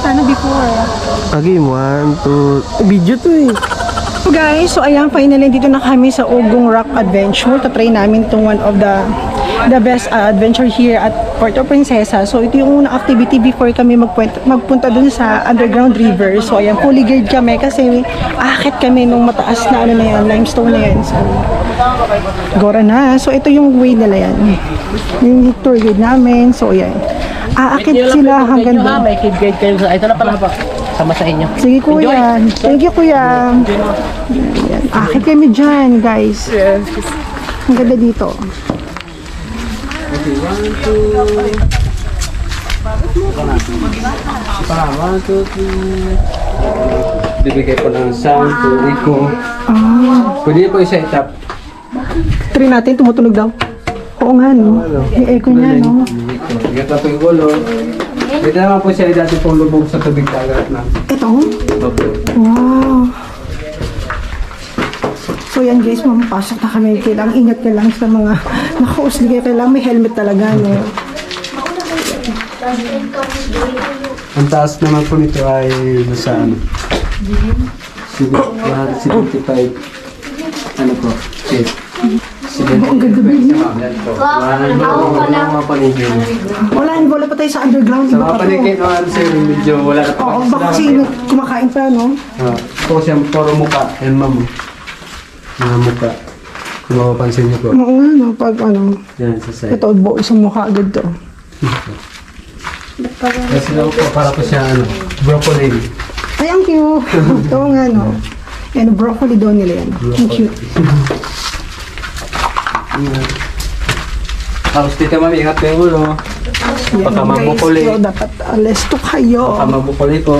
sana before. Okay, 1, 2... Video to eh. So guys, so ayan, finally dito na kami sa Ugong Rock Adventure. Tatry namin itong one of the best adventure here at Puerto Princesa. So ito yung unang activity before kami magpunta dun sa underground river. So ayan, fully geared kami kasi akit kami nung mataas na ano na yan, limestone na yan. So gora na. So ito yung way nila yan. Yung tour guide namin. So ayan, aakit sila hanggang doon. May kid guide kayo. Ito na pala pa. Sama sa inyo. Sige kuya. Thank you kuya. Ayan. Akit kami dyan guys. Ang ganda dito. Okay, 1, 2... Para, 1, 2, 3... Bibigay ko ng sound to echo. Pwede po isa itap. Try natin, tumutunog daw. Oo nga no. Yung echo niya no. Igat na po yung ulo. Pwede naman po siya dati pong lubog sa tubig dagat na. Ito? Opo. Wow. So yan guys, mamapasok na kami. Kailangan ingat ka lang sa mga nakausli. Kailangan may helmet talaga no. Ang taas naman po nito ay nasa ano? 75. Ano po? Feet. Ang ganda ba yun? Wala pa tayo sa underground. Sa Iba mga pa to. paligid naman sir, medyo wala na pa. Oo, baka kasi kumakain pa no. Ito siya puro muka. Yan ma'am. Mga muka. Kung mapapansin niyo po. Oo nga no, pag ano. Yan sa side. Ito, buo isang mukha agad to. Kasi lang po, para po siya ano, broccoli. Ay, ang cute. Ito nga no. Yan, broccoli daw nila yan. Ang cute. Tapos dito ma'am, ingat po yung ulo. Yan Baka guys, mabukoli. so dapat alesto kayo. Baka mabukoli po.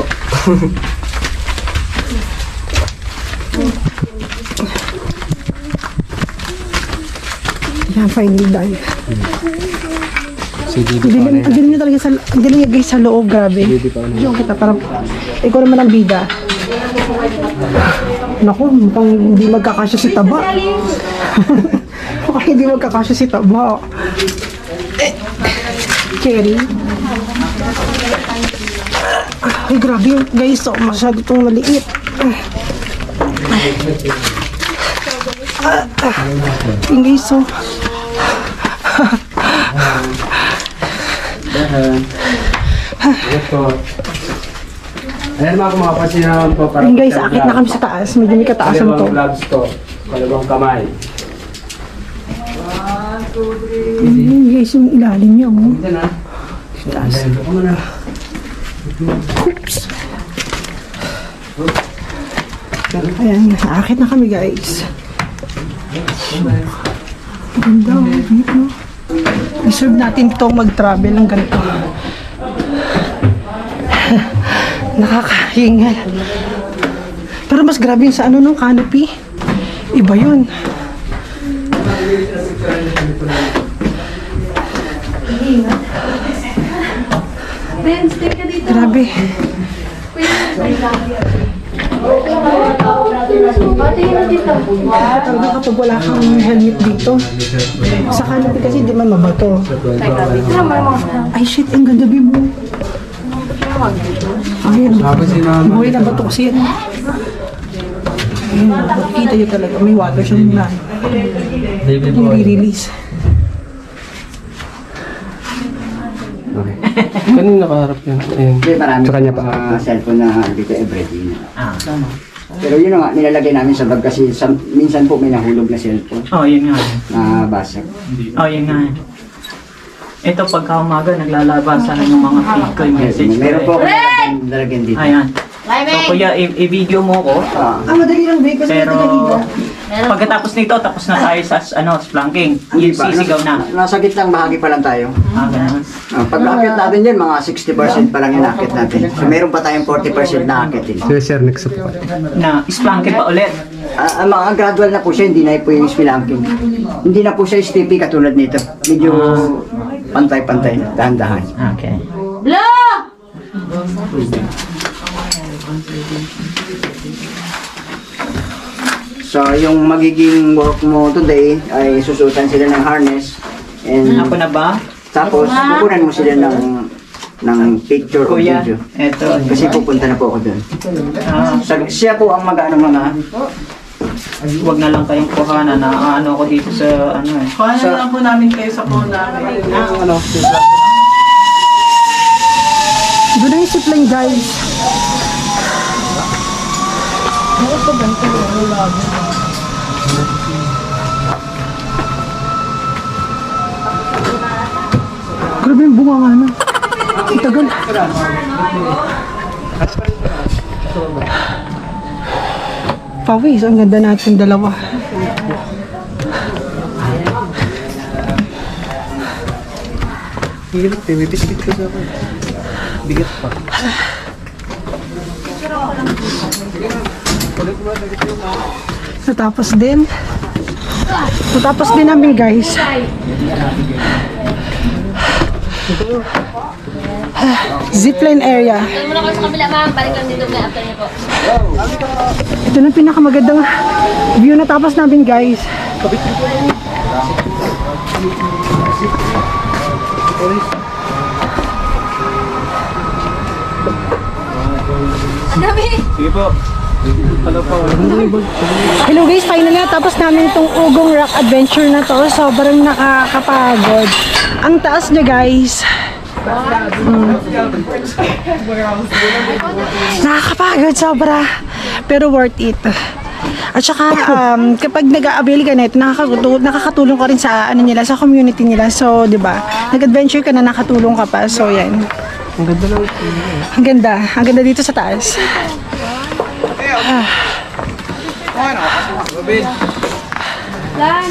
Yan, final dive. Sige, Ang galing niya talaga ang galing niya guys sa loob, grabe. Diyan kita, parang, ikaw naman ang bida. Naku, mukhang hindi magkakasya si Taba. Mukhang hindi magkakasya si Taba. Cherry. Ay, grabe yung guys, oh, masyado itong maliit. Yung guys, oh. Ito. Ayan mga kumapansin naman po. Ayun guys, akit na kami sa taas. Medyo may kataasan to. Kalawang gloves to. Kalawang kamay. Ayun guys, yung ilalim niya, oh. Ito na. Taas. Ako na. Oops. Ayan, akit na kami guys. Ganda, oh. Dito. Deserve natin itong mag-travel ng ganito. Nakakahingal. Pero mas grabe yun sa ano nung canopy. Iba yun. Grabe. Talaga kapag wala kang helmet dito. Sa canopy kasi di man mabato. Ay shit, ang ganda mo. Ayun. Napansin naman. Buhay na bato kasi yan. Ayun, makikita nyo talaga. May water siyang na. Baby Yung boy. re-release. Okay. Kanina nakaharap yan. Ayun. Hindi, marami Sa kanya pa. mga cellphone na dito everyday na. Pero yun nga, nilalagay namin sa bag kasi minsan po may nahulog na cellphone Oh, yun nga. na basag. Oh, yun nga. Ito, pagka umaga, naglalabasan ng mga feed ko yung message ko. Meron po eh. ako nalagyan dito. Ayan. So, kuya, i-video mo ko. Madali lang ba? Kasi Pero, kanina. pagkatapos nito, tapos na tayo sa, splanking. Hindi Yung pa, sisigaw na. Nasa gitnang bahagi pa lang tayo. Ganun. Pag akit natin yan, mga 60% pa lang yung akit natin. So meron pa tayong 40% na akitin. Sige sir, next up. Na, splanking pa ulit. Mga gradual na po siya, hindi na po yung spelunking. Hindi na po siya stiffy katulad nito. Medyo pantay-pantay, dahan-dahan. Okay. So, yung magiging work mo today ay susutan sila ng harness and Ako na ba? tapos kukunan mo sila ng ng picture o Kuya, video. eto. Kasi pupunta na po ako doon. Ah, Siya po ang mag-ano mga wag na lang kayong kuhanan na ano ako dito sa ano eh. Kuha na lang po namin kayo sa phone namin. Ano? Doon na yung zipline, guys. Grabe yung bunga nga na. Ang tagal. Pawis, ang ganda natin dalawa. Hirap eh, may biscuit ka sa akin. Bigat pa. Natapos din. Natapos din namin, guys. Zipline area. Doon muna kayo sa kabila, ma'am. Balik lang dito may after niyo po. Ito na pinakamagandang view na tapos namin, guys. Sige po. Hello guys, finally natapos namin itong Ugong Rock Adventure na to. Sobrang nakakapagod. Ang taas niya, guys. Nakakapagod sobra. Pero worth it. At saka kapag nag-a-avail ka na ito, nakakatulong ka rin sa ano nila, sa community nila. So, 'di ba? Nag-adventure ka na, nakatulong ka pa. So, 'yan. Ang ganda lang. Ang ganda. Ang ganda dito sa taas. Lan,